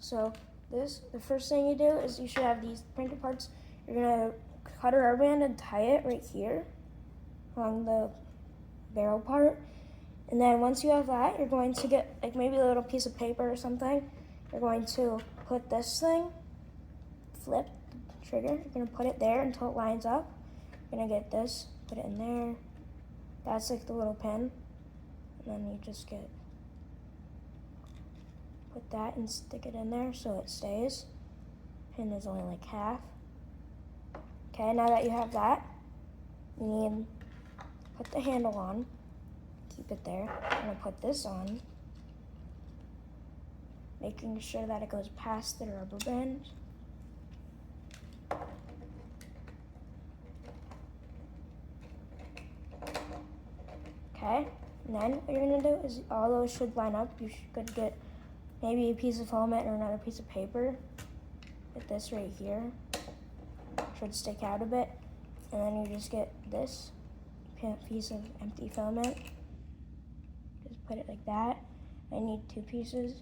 So the first thing you do is you should have these printed parts. You're gonna cut a rubber band and tie it right here along the barrel part. And then once you have that, you're going to get like maybe a little piece of paper or something. You're going to put this thing, flip the trigger. You're gonna put it there until it lines up. You're gonna get this, put it in there. That's like the little pin. And then you just put that and stick it in there so it stays. Pin is only like half. Okay, now that you have that, you need to put the handle on. Keep it there. I'm gonna put this on, making sure that it goes past the rubber band. Okay, and then what you're gonna do is all those should line up. You should get maybe a piece of filament or another piece of paper. Get this right here. Should stick out a bit. And then you just get this piece of empty filament. Just put it like that. I need 2 pieces.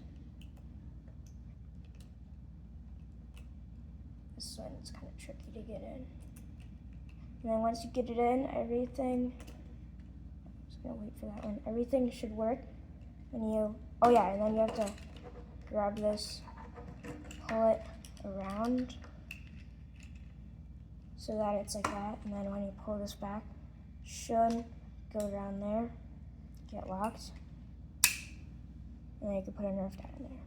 This one's kind of tricky to get in. And then once you get it in, everything, I'm just gonna wait for that one. Everything should work. And then you have to grab this, pull it around so that it's like that. And then when you pull this back, should go around there, get locked. And then you can put a Nerf dot in there.